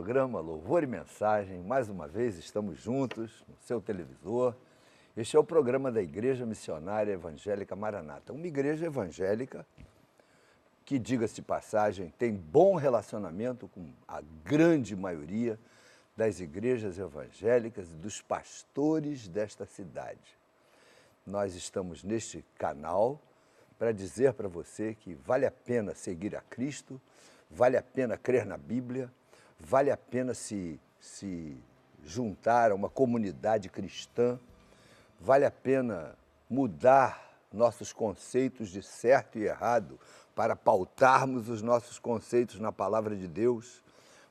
programa Louvor e Mensagem. Mais uma vez estamos juntos no seu televisor. Este é o programa da Igreja Missionária Evangélica Maranata. Uma igreja evangélica que, diga-se de passagem, tem bom relacionamento com a grande maioria das igrejas evangélicas e dos pastores desta cidade. Nós estamos neste canal para dizer para você que vale a pena seguir a Cristo, vale a pena crer na Bíblia, vale a pena se juntar a uma comunidade cristã, vale a pena mudar nossos conceitos de certo e errado para pautarmos os nossos conceitos na Palavra de Deus,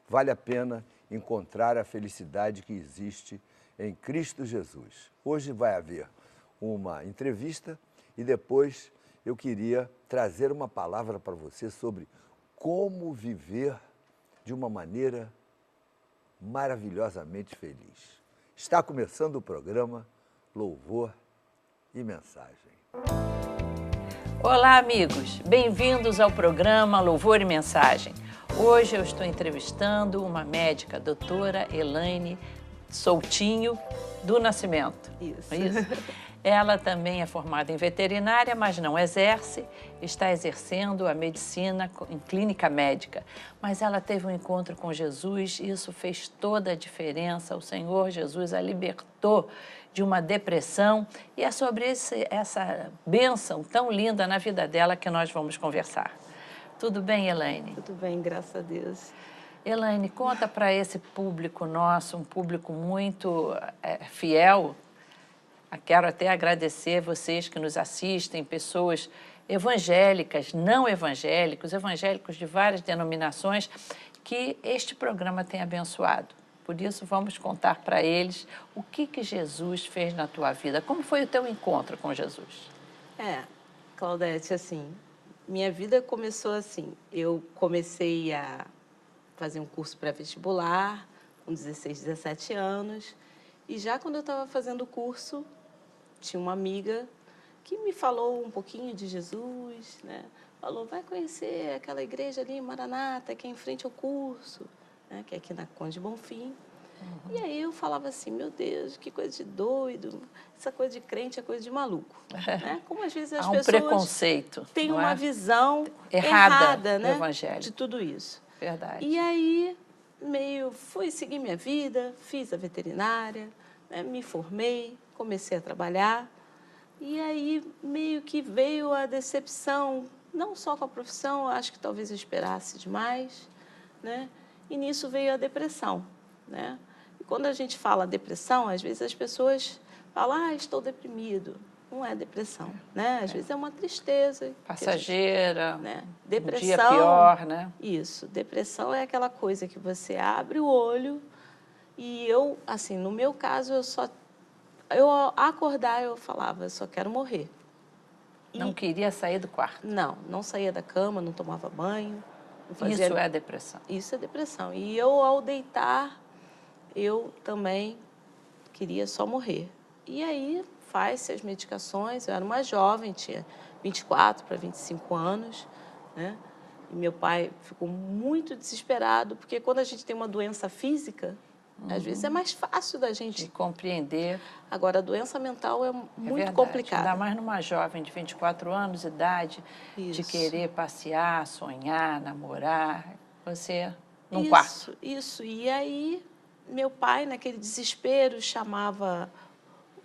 vale a pena encontrar a felicidade que existe em Cristo Jesus. Hoje vai haver uma entrevista e depois eu queria trazer uma palavra para você sobre como viver de uma maneira maravilhosamente feliz. Está começando o programa Louvor e Mensagem. Olá, amigos. Bem-vindos ao programa Louvor e Mensagem. Hoje eu estou entrevistando uma médica, a doutora Elaine Soutinho do Nascimento. Isso. Ela também é formada em veterinária, mas não exerce, está exercendo a medicina em clínica médica. Mas ela teve um encontro com Jesus e isso fez toda a diferença. O Senhor Jesus a libertou de uma depressão e é sobre essa bênção tão linda na vida dela que nós vamos conversar. Tudo bem, Elaine? Tudo bem, graças a Deus. Elaine, conta para esse público nosso, um público muito fiel. Quero até agradecer vocês que nos assistem, pessoas evangélicas, não evangélicos, evangélicos de várias denominações, que este programa tem abençoado. Por isso, vamos contar para eles o que Jesus fez na tua vida. Como foi o teu encontro com Jesus? Claudete, assim, minha vida começou assim. Eu comecei a fazer um curso pré-vestibular com 16, 17 anos. E já quando eu estava fazendo o curso, tinha uma amiga que me falou um pouquinho de Jesus, né? Falou, vai conhecer aquela igreja ali em Maranata, que é em frente ao curso, né? Que é aqui na Conde Bonfim. E aí eu falava assim, meu Deus, que coisa de doido, essa coisa de crente é coisa de maluco. Né? Como às vezes as pessoas preconceito, têm uma visão errada, né? do evangelho. De tudo isso. Verdade. E aí, fui seguir minha vida, fiz a veterinária, né? Me formei, comecei a trabalhar. E aí, meio que veio a decepção, não só com a profissão, acho que talvez eu esperasse demais, né? E nisso veio a depressão, né? E quando a gente fala depressão, às vezes as pessoas falam, estou deprimido. Não é depressão, né? Às vezes é uma tristeza. Passageira, né? Depressão, um dia pior, né? Isso, depressão é aquela coisa que você abre o olho e eu, assim, no meu caso, eu acordar, eu falava, eu só quero morrer. Não queria sair do quarto? Não saía da cama, não tomava banho. Não fazia... Isso é depressão? Isso é depressão. E eu, ao deitar, eu também queria só morrer. E aí, faz-se as medicações. Eu era uma jovem, tinha 24 para 25 anos, né? E meu pai ficou muito desesperado, porque quando a gente tem uma doença física, às vezes é mais fácil da gente... De compreender. Agora, a doença mental é muito verdade. complicada. Ainda mais numa jovem de 24 anos de idade, de querer passear, sonhar, namorar, você num quarto. Isso. E aí, meu pai, naquele desespero, chamava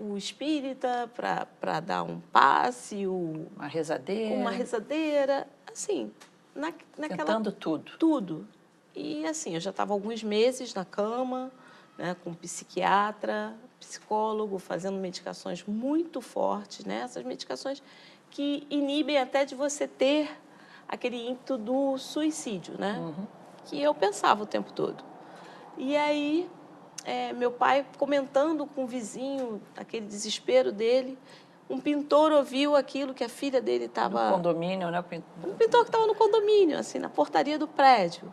o espírita para dar um passe, uma rezadeira. Assim, naquela... Tentando tudo. Tudo. E assim, eu já estava alguns meses na cama, né, com psiquiatra, psicólogo, fazendo medicações muito fortes, né? Essas medicações que inibem até de você ter aquele ímpeto do suicídio, né? Que eu pensava o tempo todo. E aí, meu pai comentando com o vizinho, aquele desespero dele, um pintor ouviu aquilo que a filha dele estava... No condomínio, né? Um pintor que estava no condomínio, assim, na portaria do prédio.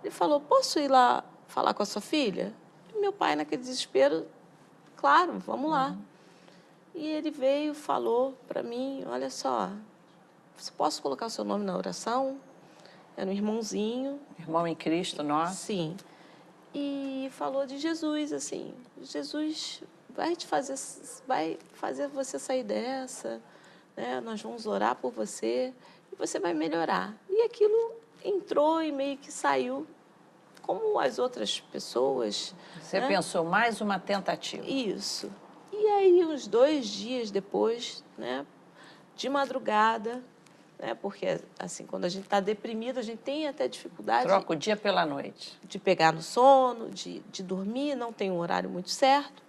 Ele falou, posso ir lá falar com a sua filha? E meu pai, naquele desespero, claro, vamos lá. E ele veio, falou para mim, olha só, posso colocar o seu nome na oração? Era um irmãozinho. Irmão em Cristo, nosso. Sim. e falou de Jesus, assim, Jesus vai fazer você sair dessa, né? Nós vamos orar por você e você vai melhorar. E aquilo entrou e meio que saiu, como as outras pessoas. Você né? pensou mais uma tentativa. Isso. E aí, uns 2 dias depois, né, de madrugada, né, porque, assim, quando a gente está deprimido, a gente tem até dificuldade Troca o dia pela noite. de pegar no sono, de dormir, não tem um horário muito certo.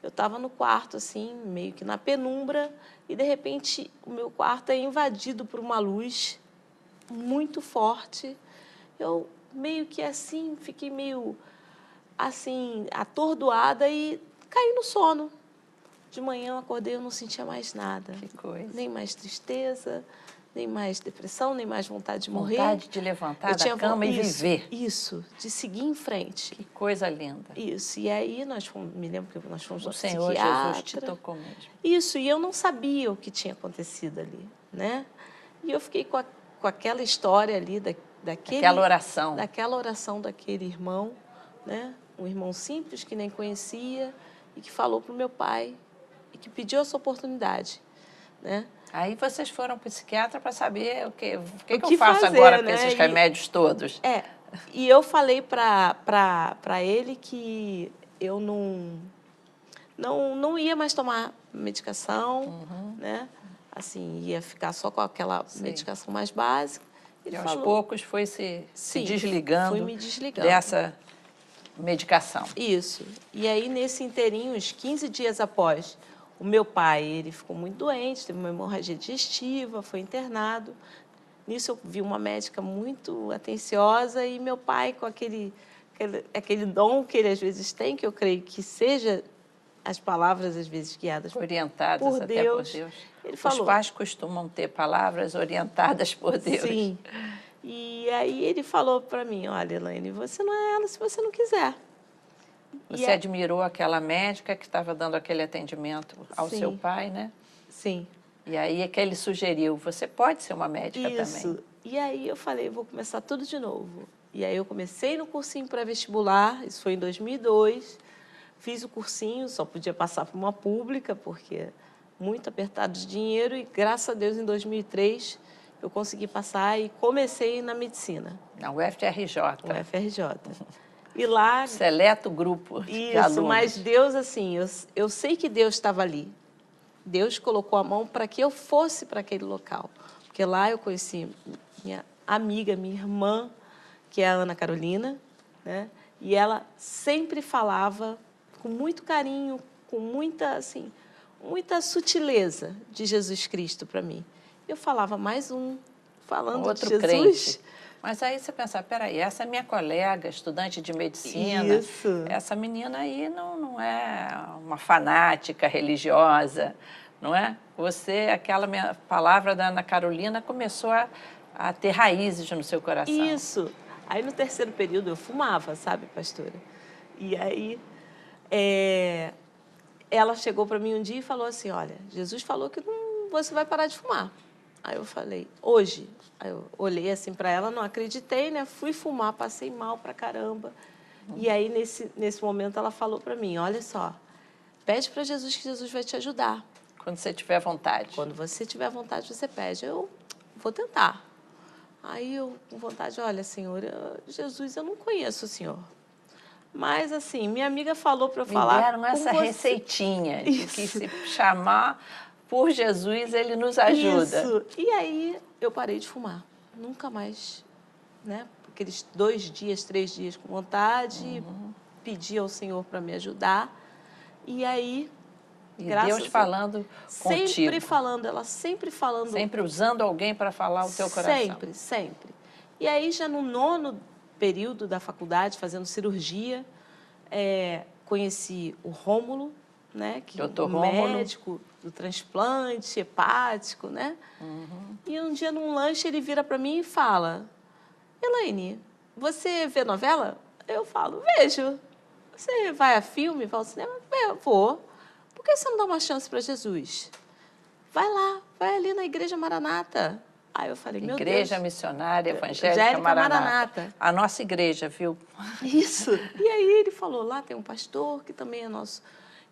Eu estava no quarto, assim, meio que na penumbra, e, de repente, o meu quarto é invadido por uma luz muito forte. Eu meio que, assim, fiquei meio, assim, atordoada e caí no sono. De manhã eu acordei e eu não sentia mais nada. Que coisa. Nem mais tristeza, nem mais depressão, nem mais vontade de morrer. Vontade de levantar da cama e viver. Isso, de seguir em frente. Que coisa linda. Isso, e aí me lembro que nós fomos O ao Senhor psiquiatra. Jesus te tocou mesmo. Isso, e eu não sabia o que tinha acontecido ali, né? E eu fiquei com aquela história ali, Aquela oração daquele irmão, né? Um irmão simples que nem conhecia e que falou para o meu pai e que pediu essa oportunidade, né? Aí vocês foram para o psiquiatra para saber o que eu que faço fazer, agora com né? esses remédios todos. E eu falei para ele que eu não ia mais tomar medicação, né? Assim, ia ficar só com aquela medicação mais básica. Ele E aos falou, poucos foi se Sim, desligando, fui me desligando dessa medicação. Isso. E aí, nesse inteirinho, uns 15 dias após, o meu pai, ele ficou muito doente, teve uma hemorragia digestiva, foi internado. Nisso eu vi uma médica muito atenciosa e meu pai, com aquele dom que ele às vezes tem, que eu creio que seja as palavras às vezes guiadas Orientadas por até Deus, por Deus. ele falou. Os pais costumam ter palavras orientadas por Deus. Sim. E aí ele falou para mim, olha, Elaine, você não é ela se você não quiser. Você admirou aquela médica que estava dando aquele atendimento ao Sim. seu pai, né? Sim. E aí é que ele sugeriu, você pode ser uma médica Isso. também. E aí eu falei, vou começar tudo de novo. E aí eu comecei no cursinho pré-vestibular, isso foi em 2002. Fiz o cursinho, só podia passar por uma pública, porque muito apertado de dinheiro. E, graças a Deus, em 2003, eu consegui passar e comecei na medicina. Na UFRJ. UFRJ. E lá... Seleto grupo de alunos. Isso, mas Deus, assim, eu sei que Deus estava ali. Deus colocou a mão para que eu fosse para aquele local. Porque lá eu conheci minha amiga, minha irmã, que é a Ana Carolina, né? E ela sempre falava com muito carinho, com muita, assim, muita sutileza de Jesus Cristo para mim. Eu falava mais falando Outro de Jesus. crente. Mas aí você pensa, peraí, essa é minha colega, estudante de medicina, Isso. Essa menina aí não é uma fanática religiosa, não é? Aquela minha palavra da Ana Carolina começou a ter raízes no seu coração. Isso. Aí, no terceiro período, eu fumava, sabe, pastora? E aí, ela chegou para mim um dia e falou assim, olha, Jesus falou que você vai parar de fumar. Aí eu falei, hoje? Aí eu olhei assim para ela, não acreditei, né? Fui fumar, passei mal pra caramba. E aí, nesse momento, ela falou para mim, olha só, pede para Jesus que Jesus vai te ajudar. Quando você tiver vontade. Quando você tiver vontade, você pede. Eu vou tentar. Aí eu, com vontade, olha, Senhor, Jesus, eu não conheço o Senhor. Mas, assim, minha amiga falou para eu falar. Me deram essa receitinha de que se chamar por Jesus, ele nos ajuda. Isso. E aí eu parei de fumar. Nunca mais, né? Aqueles 2 dias, 3 dias com vontade, pedi ao Senhor para me ajudar. E aí, e Deus falando contigo. Sempre falando, ela sempre falando. Sempre usando alguém para falar o teu coração. Sempre, sempre. E aí, já no 9º período da faculdade, fazendo cirurgia, conheci o Rômulo, né? Que Doutor médico do transplante hepático, né? E um dia, num lanche, ele vira para mim e fala, Elaine, você vê novela? Eu falo, vejo. Você vai a filme, vai ao cinema? Eu vou. Por que você não dá uma chance para Jesus? Vai lá, vai ali na Igreja Maranata. Aí eu falei, meu Igreja Deus. Missionária Evangélica Evangélica Maranata. Maranata. A nossa igreja, viu? Isso. E aí ele falou, lá tem um pastor que também é nosso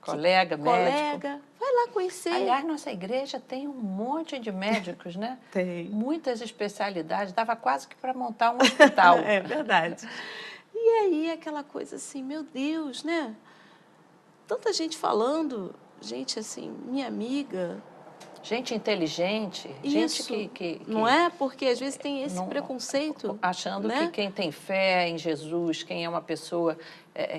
Colega, médico. Vai lá conhecer. Aliás, nossa igreja tem um monte de médicos, né? Tem. Muitas especialidades. Dava quase que para montar um hospital. É verdade. E aí aquela coisa assim, meu Deus, né? Tanta gente falando, gente assim, minha amiga. Gente inteligente, Isso, gente que não é? Porque às vezes tem esse não- preconceito. achando né? que quem tem fé em Jesus, quem é uma pessoa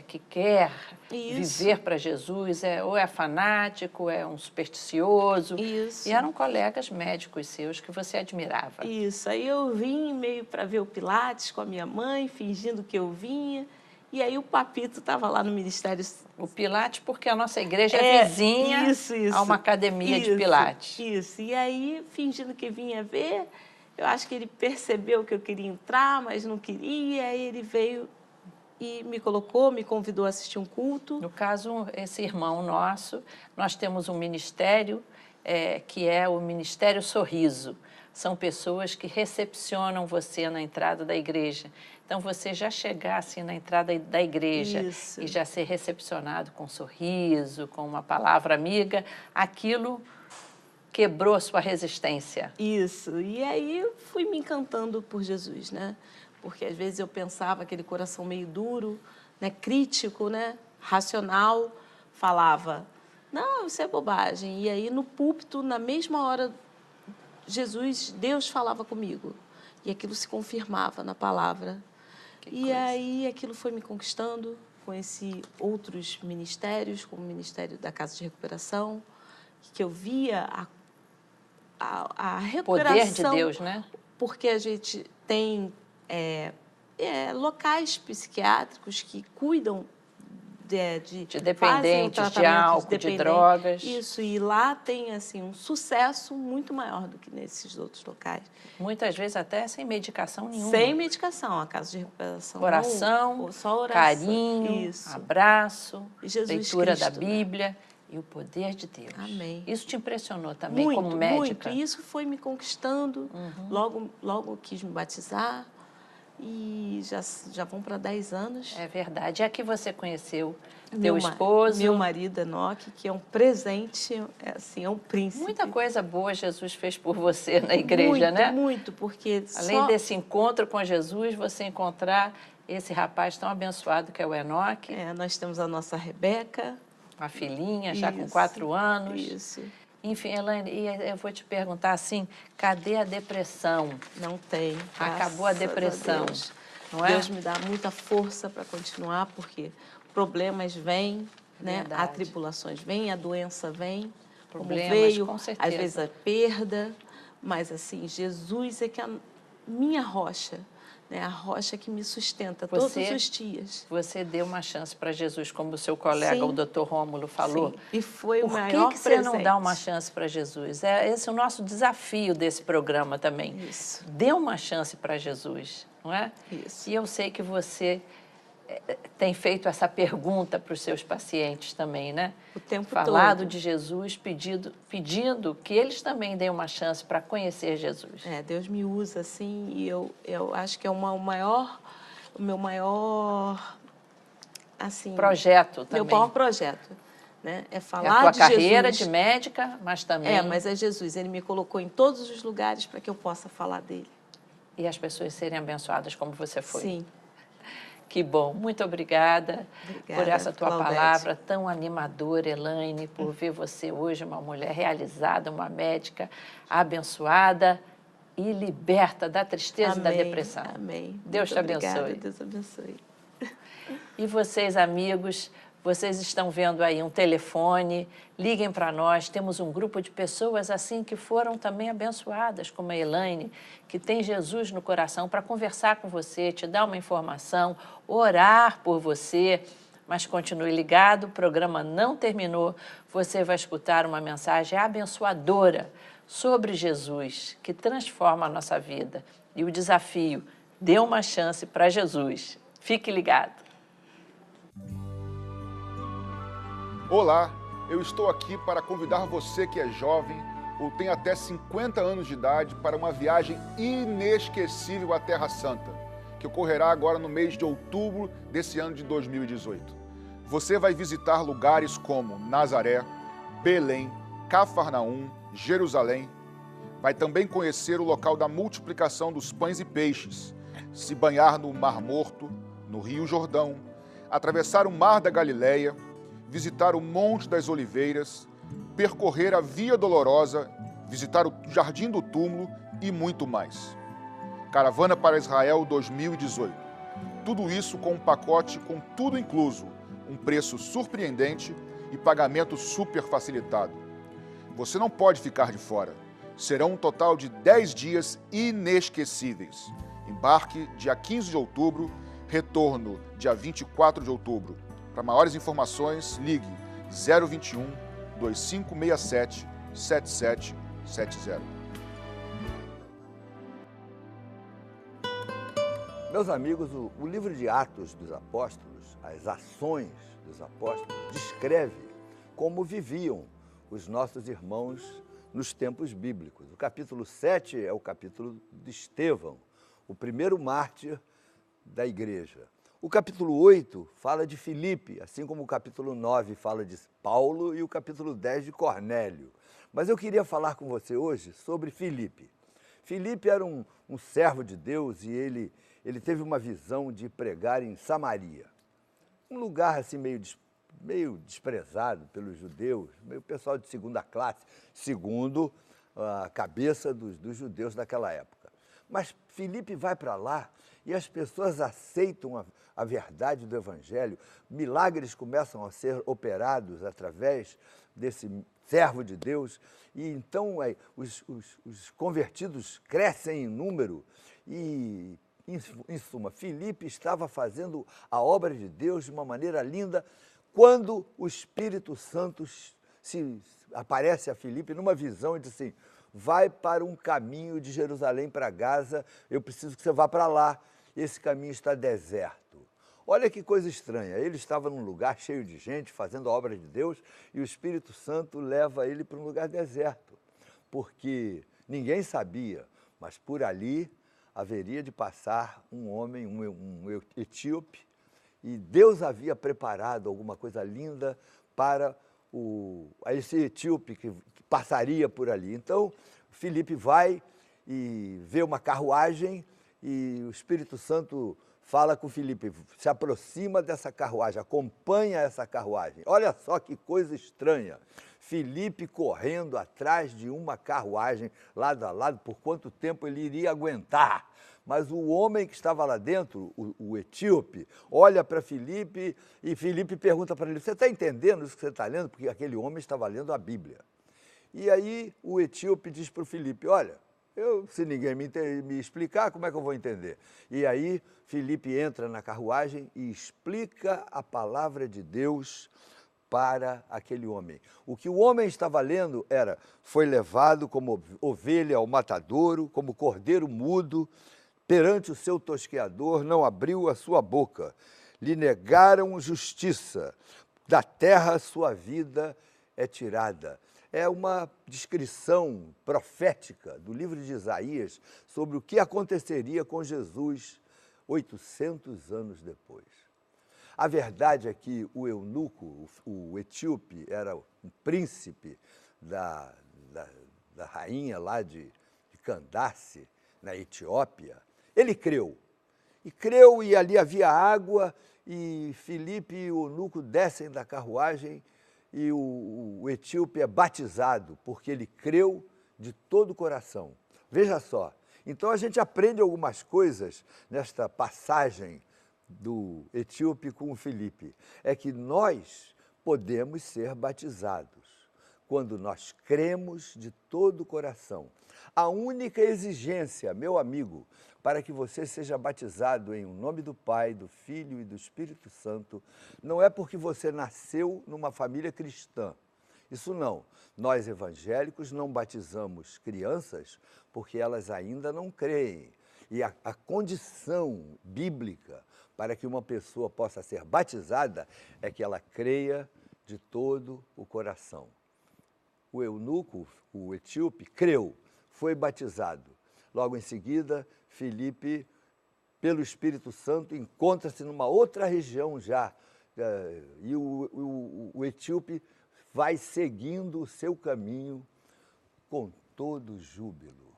que quer Isso. viver para Jesus, ou é fanático, é um supersticioso. Isso. E eram colegas médicos seus que você admirava. Isso. Aí eu vim meio para ver o Pilates com a minha mãe, fingindo que eu vinha. E aí o Papito estava lá no Ministério. O Pilates, porque a nossa igreja é vizinha isso, a uma academia de Pilates. Isso. E aí, fingindo que vinha ver, eu acho que ele percebeu que eu queria entrar, mas não queria. Aí ele veio e me colocou, me convidou a assistir um culto. No caso, esse irmão nosso, nós temos um ministério que é o Ministério Sorriso. São pessoas que recepcionam você na entrada da igreja. Então, você já chegar assim na entrada da igreja Isso. e já ser recepcionado com um sorriso, com uma palavra amiga, aquilo quebrou a sua resistência. Isso. E aí eu fui me encantando por Jesus, né? Porque às vezes eu pensava aquele coração meio duro, né, crítico, né, racional, falava, não, isso é bobagem. E aí no púlpito, na mesma hora, Deus falava comigo. E aquilo se confirmava na palavra. E aí aquilo foi me conquistando, conheci outros ministérios, como o Ministério da Casa de Recuperação, que eu via a recuperação. Poder de Deus, né? Porque a gente tem locais psiquiátricos que cuidam de dependentes de álcool, de drogas. Isso, e lá tem assim, um sucesso muito maior do que nesses outros locais. Muitas vezes até sem medicação nenhuma. Sem medicação, a casa de recuperação. Oração, só oração. carinho, Isso. abraço, Jesus leitura Cristo, da Bíblia e o poder de Deus. Amém. Isso te impressionou também Muito, como médica? muito. E isso foi me conquistando. Logo quis me batizar. E já vão para 10 anos. É verdade. É que você conheceu teu esposo. Meu marido, Enoque, que é um presente, é um príncipe. Muita coisa boa Jesus fez por você na igreja, né? Muito, porque além desse encontro com Jesus, você encontrar esse rapaz tão abençoado que é o Enoque. Nós temos a nossa Rebeca. Uma filhinha, já com 4 anos. Isso. Enfim, Elaine, e eu vou te perguntar assim, cadê a depressão? Não tem. Acabou a depressão, não é? Deus me dá muita força para continuar, porque problemas vêm, né? Atribulações vêm, a doença vem, Problemas, como veio, com certeza. às vezes a perda, mas assim, Jesus é que é a minha rocha, né? A rocha que me sustenta todos os dias. Você deu uma chance para Jesus, como o seu colega, o Dr. Rômulo, falou. Sim. E foi o maior presente. Por que você presente. não dá uma chance para Jesus? Esse é o nosso desafio desse programa também. Isso. Dê uma chance para Jesus, não é? Isso. E eu sei que você tem feito essa pergunta para os seus pacientes também, né? O tempo Falado todo. de Jesus, pedindo que eles também deem uma chance para conhecer Jesus. Deus me usa assim, e eu acho que é o meu maior assim, projeto também. Meu maior projeto, né? É falar de a tua Jesus. carreira de médica, mas também... mas é Jesus. Ele me colocou em todos os lugares para que eu possa falar dele. E as pessoas serem abençoadas como você foi. Sim. Que bom. Muito obrigada por essa tua Claudete. palavra tão animadora, Elaine, por ver você hoje uma mulher realizada, uma médica abençoada e liberta da tristeza e da depressão. Amém. Deus te abençoe. Obrigada, Deus abençoe. E vocês, amigos, vocês estão vendo aí um telefone, liguem para nós, temos um grupo de pessoas assim que foram também abençoadas, como a Elaine, que tem Jesus no coração para conversar com você, te dar uma informação, orar por você, mas continue ligado, o programa não terminou, você vai escutar uma mensagem abençoadora sobre Jesus, que transforma a nossa vida. E o desafio, dê uma chance para Jesus. Fique ligado. Olá, eu estou aqui para convidar você que é jovem, ou tem até 50 anos de idade para uma viagem inesquecível à Terra Santa, que ocorrerá agora no mês de outubro desse ano de 2018. Você vai visitar lugares como Nazaré, Belém, Cafarnaum, Jerusalém. Vai também conhecer o local da multiplicação dos pães e peixes, se banhar no Mar Morto, no Rio Jordão, atravessar o Mar da Galileia, visitar o Monte das Oliveiras, percorrer a Via Dolorosa, visitar o Jardim do Túmulo e muito mais. Caravana para Israel 2018. Tudo isso com um pacote com tudo incluso, um preço surpreendente e pagamento super facilitado. Você não pode ficar de fora. Serão um total de 10 dias inesquecíveis. Embarque dia 15 de outubro, retorno dia 24 de outubro. Para maiores informações, ligue 021 2567 7770. Meus amigos, o livro de Atos dos Apóstolos, as ações dos apóstolos, descreve como viviam os nossos irmãos nos tempos bíblicos. O capítulo 7 é o capítulo de Estevão, o primeiro mártir da igreja. O capítulo 8 fala de Filipe, assim como o capítulo 9 fala de Paulo e o capítulo 10 de Cornélio. Mas eu queria falar com você hoje sobre Filipe. Filipe era um servo de Deus e ele teve uma visão de pregar em Samaria. Um lugar assim meio desprezado pelos judeus, meio pessoal de segunda classe, segundo a cabeça dos judeus daquela época. Mas Filipe vai para lá e as pessoas aceitam a verdade do Evangelho, milagres começam a ser operados através desse servo de Deus, e então os convertidos crescem em número e, em suma, Filipe estava fazendo a obra de Deus de uma maneira linda, quando o Espírito Santo aparece a Filipe numa visão e diz assim: vai para um caminho de Jerusalém para Gaza, eu preciso que você vá para lá, esse caminho está deserto. Olha que coisa estranha, ele estava num lugar cheio de gente, fazendo a obra de Deus, e o Espírito Santo leva ele para um lugar deserto, porque ninguém sabia, mas por ali haveria de passar um homem, um etíope, e Deus havia preparado alguma coisa linda para esse etíope que passaria por ali. Então, Filipe vai e vê uma carruagem e o Espírito Santo fala com Filipe, se aproxima dessa carruagem, acompanha essa carruagem. Olha só que coisa estranha. Filipe correndo atrás de uma carruagem, lado a lado, por quanto tempo ele iria aguentar. Mas o homem que estava lá dentro, o etíope, olha para Filipe e Filipe pergunta para ele: você está entendendo isso que você está lendo? Porque aquele homem estava lendo a Bíblia. E aí o etíope diz para o Filipe: olha, se ninguém me explicar, como é que eu vou entender? E aí Filipe entra na carruagem e explica a palavra de Deus para aquele homem. O que o homem estava lendo era: foi levado como ovelha ao matadouro, como cordeiro mudo, perante o seu tosqueador, não abriu a sua boca. Lhe negaram justiça, da terra sua vida é tirada. É uma descrição profética do livro de Isaías sobre o que aconteceria com Jesus 800 anos depois. A verdade é que o eunuco, o etíope, era um príncipe da rainha lá de Candace, na Etiópia. Ele creu, e ali havia água, e Filipe e o eunuco descem da carruagem, e o etíope é batizado, porque ele creu de todo o coração. Veja só, então a gente aprende algumas coisas nesta passagem do etíope com o Filipe. É que nós podemos ser batizados quando nós cremos de todo o coração. A única exigência, meu amigo, para que você seja batizado em nome do Pai, do Filho e do Espírito Santo, não é porque você nasceu numa família cristã. Isso não. Nós evangélicos não batizamos crianças porque elas ainda não creem. E a condição bíblica para que uma pessoa possa ser batizada é que ela creia de todo o coração. o eunuco, o etíope, creu, foi batizado. Logo em seguida, Filipe, pelo Espírito Santo, encontra-se numa outra região já, e o etíope vai seguindo o seu caminho com todo júbilo.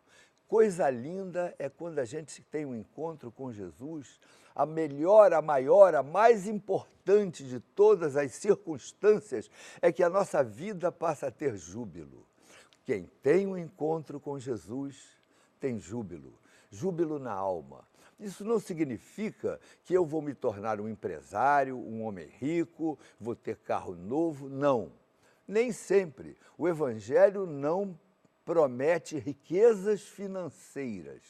Coisa linda é quando a gente tem um encontro com Jesus, a melhor, a maior, a mais importante de todas as circunstâncias é que a nossa vida passa a ter júbilo. Quem tem um encontro com Jesus tem júbilo, júbilo na alma. Isso não significa que eu vou me tornar um empresário, um homem rico, vou ter carro novo, não. Nem sempre. O Evangelho não promete riquezas financeiras.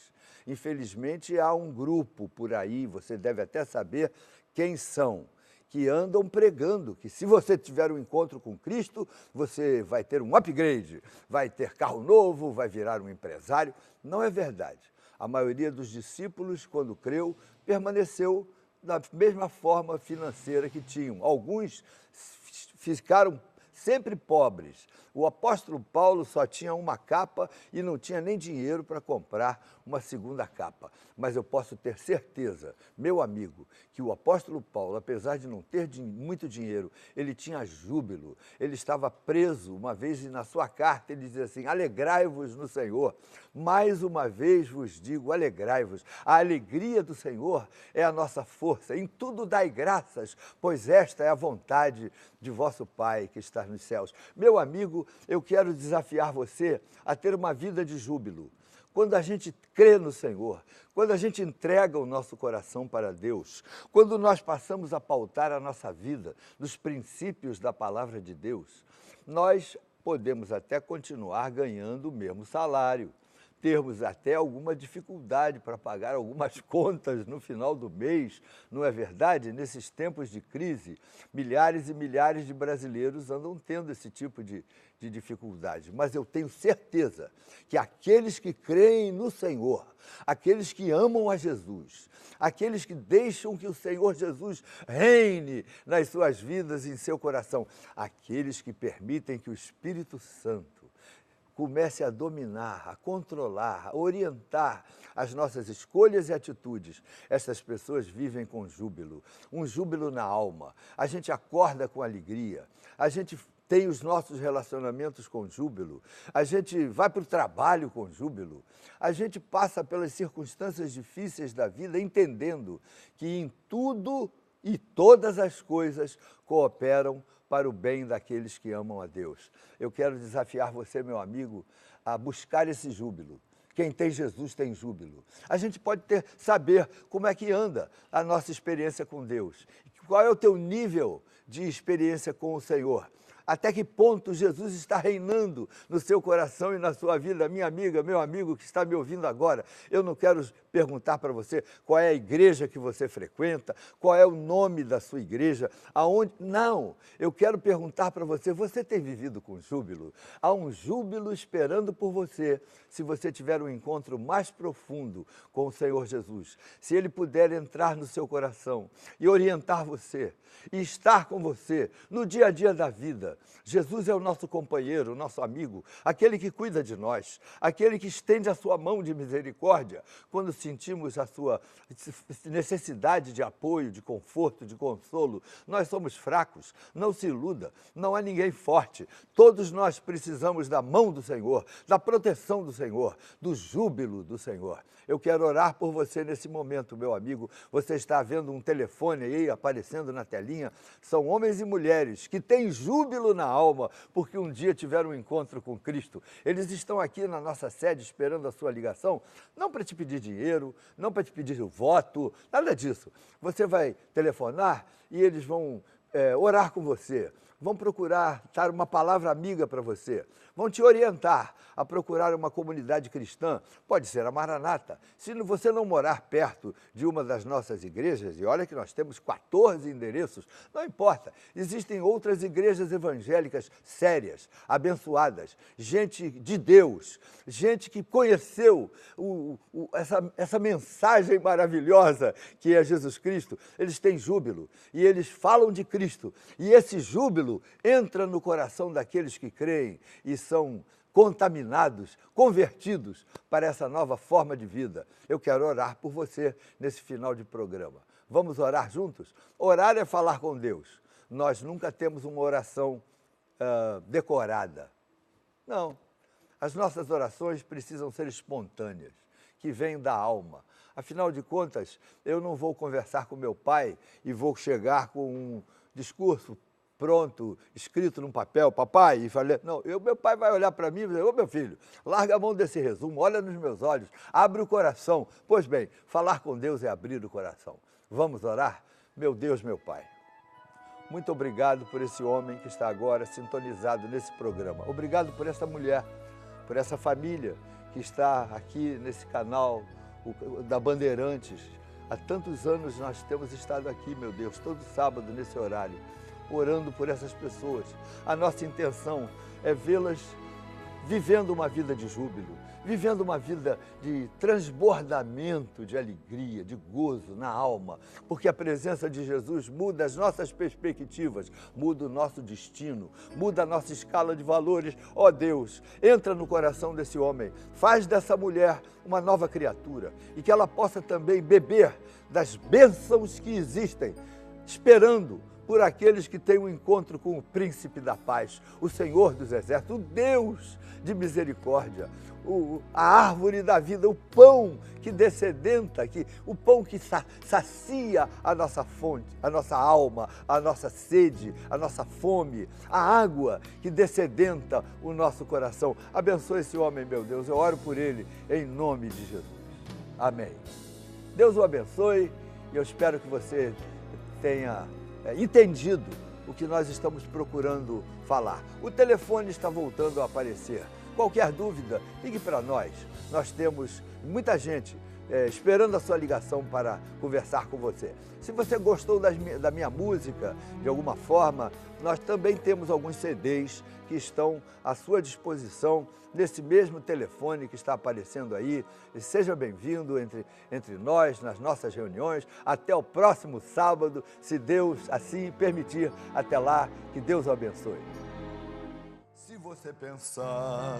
Infelizmente, há um grupo por aí, você deve até saber quem são, que andam pregando que se você tiver um encontro com Cristo, você vai ter um upgrade, vai ter carro novo, vai virar um empresário. Não é verdade. A maioria dos discípulos, quando creu, permaneceu da mesma forma financeira que tinham. Alguns ficaram sempre pobres. O apóstolo Paulo só tinha uma capa e não tinha nem dinheiro para comprar uma segunda capa. Mas eu posso ter certeza, meu amigo, que o apóstolo Paulo, apesar de não ter muito dinheiro, ele tinha júbilo. Ele estava preso. Uma vez na sua carta ele dizia assim: alegrai-vos no Senhor. Mais uma vez vos digo, alegrai-vos. A alegria do Senhor é a nossa força. Em tudo dai graças, pois esta é a vontade de vosso Pai que está nos céus. Meu amigo, eu quero desafiar você a ter uma vida de júbilo. Quando a gente crê no Senhor, quando a gente entrega o nosso coração para Deus, quando nós passamos a pautar a nossa vida nos princípios da palavra de Deus, nós podemos até continuar ganhando o mesmo salário, termos até alguma dificuldade para pagar algumas contas no final do mês, não é verdade? Nesses tempos de crise, milhares e milhares de brasileiros andam tendo esse tipo de dificuldade. Mas eu tenho certeza que aqueles que creem no Senhor, aqueles que amam a Jesus, aqueles que deixam que o Senhor Jesus reine nas suas vidas e em seu coração, aqueles que permitem que o Espírito Santo comece a dominar, a controlar, a orientar as nossas escolhas e atitudes. Essas pessoas vivem com júbilo, um júbilo na alma. A gente acorda com alegria, a gente tem os nossos relacionamentos com júbilo, a gente vai para o trabalho com júbilo, a gente passa pelas circunstâncias difíceis da vida entendendo que em tudo e todas as coisas cooperam para o bem daqueles que amam a Deus. Eu quero desafiar você, meu amigo, a buscar esse júbilo. Quem tem Jesus tem júbilo. A gente pode saber como é que anda a nossa experiência com Deus. Qual é o teu nível de experiência com o Senhor? Até que ponto Jesus está reinando no seu coração e na sua vida? Minha amiga, meu amigo que está me ouvindo agora, eu não quero perguntar para você qual é a igreja que você frequenta, qual é o nome da sua igreja, aonde... Não, eu quero perguntar para você, você tem vivido com júbilo? Há um júbilo esperando por você, se você tiver um encontro mais profundo com o Senhor Jesus. Se Ele puder entrar no seu coração e orientar você, e estar com você no dia a dia da vida. Jesus é o nosso companheiro, o nosso amigo, aquele que cuida de nós, aquele que estende a sua mão de misericórdia quando sentimos a sua necessidade de apoio, de conforto, de consolo. Nós somos fracos, não se iluda, não há ninguém forte. Todos nós precisamos da mão do Senhor, da proteção do Senhor, do júbilo do Senhor. Eu quero orar por você nesse momento, meu amigo. Você está vendo um telefone aí aparecendo na telinha. São homens e mulheres que têm júbilo na alma porque um dia tiveram um encontro com Cristo. Eles estão aqui na nossa sede esperando a sua ligação, não para te pedir dinheiro, não para te pedir o voto, nada disso. Você vai telefonar e eles vão orar com você, vão procurar dar uma palavra amiga para você, vão te orientar a procurar uma comunidade cristã, pode ser a Maranata. Se você não morar perto de uma das nossas igrejas, e olha que nós temos 14 endereços, não importa, existem outras igrejas evangélicas sérias, abençoadas, gente de Deus, gente que conheceu essa mensagem maravilhosa que é Jesus Cristo. Eles têm júbilo e eles falam de Cristo, e esse júbilo júbilo entra no coração daqueles que creem e são contaminados, convertidos para essa nova forma de vida. Eu quero orar por você nesse final de programa. Vamos orar juntos? Orar é falar com Deus. Nós nunca temos uma oração decorada. Não. As nossas orações precisam ser espontâneas, que vêm da alma. Afinal de contas, eu não vou conversar com meu pai e vou chegar com um discurso pronto, escrito num papel, papai, e falei, não, meu pai vai olhar para mim e dizer, ô meu filho, larga a mão desse resumo, olha nos meus olhos, abre o coração. Pois bem, falar com Deus é abrir o coração. Vamos orar? Meu Deus, meu Pai, muito obrigado por esse homem que está agora sintonizado nesse programa. Obrigado por essa mulher, por essa família que está aqui nesse canal da Bandeirantes. Há tantos anos nós temos estado aqui, meu Deus, todo sábado nesse horário, orando por essas pessoas. A nossa intenção é vê-las vivendo uma vida de júbilo, vivendo uma vida de transbordamento de alegria, de gozo na alma, porque a presença de Jesus muda as nossas perspectivas, muda o nosso destino, muda a nossa escala de valores. Ó Deus, entra no coração desse homem, faz dessa mulher uma nova criatura e que ela possa também beber das bênçãos que existem, esperando por aqueles que têm um encontro com o Príncipe da Paz, o Senhor dos Exércitos, o Deus de misericórdia, a árvore da vida, o pão que descedenta, o pão que sacia a nossa fonte, a nossa alma, a nossa sede, a nossa fome, a água que descedenta o nosso coração. Abençoe esse homem, meu Deus, eu oro por ele em nome de Jesus. Amém. Deus o abençoe e eu espero que você tenha entendido o que nós estamos procurando falar. O telefone está voltando a aparecer. Qualquer dúvida, ligue para nós. Nós temos muita gente esperando a sua ligação para conversar com você. Se você gostou da minha música, de alguma forma, nós também temos alguns CDs que estão à sua disposição nesse mesmo telefone que está aparecendo aí. E seja bem-vindo entre nós, nas nossas reuniões. Até o próximo sábado, se Deus assim permitir. Até lá, que Deus o abençoe. Se você pensar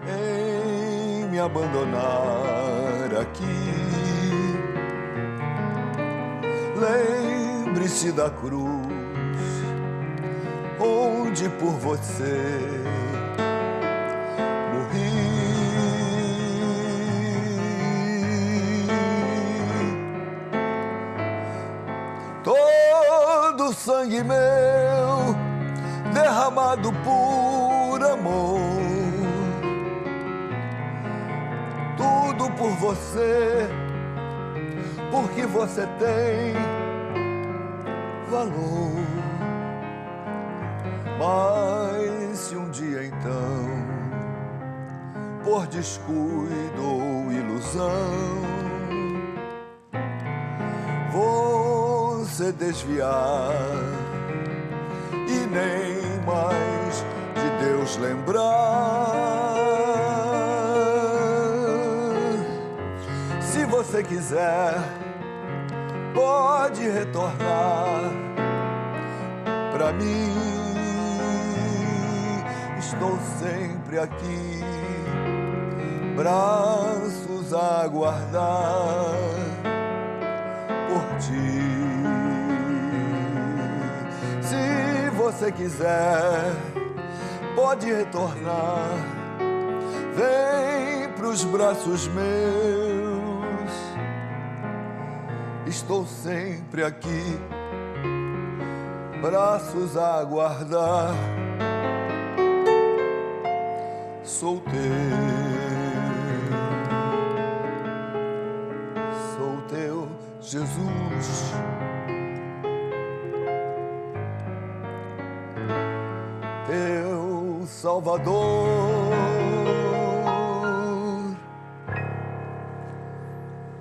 em me abandonar aqui, lembre-se da cruz, onde por você morri. Todo o sangue meu derramado por amor, tudo por você, porque você tem valor. Mas se um dia então, por descuido ou ilusão, você desviar e nem mais de Deus lembrar, se você quiser, pode retornar pra mim. Estou sempre aqui, braços a aguardar por ti. Se você quiser, pode retornar, vem pros braços meus. Estou sempre aqui, braços a aguardar. Sou teu, Jesus. Teu Salvador.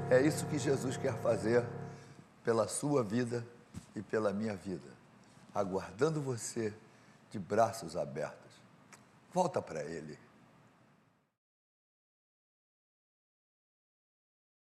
É isso que Jesus quer fazer pela sua vida e pela minha vida, aguardando você de braços abertos. Volta para Ele.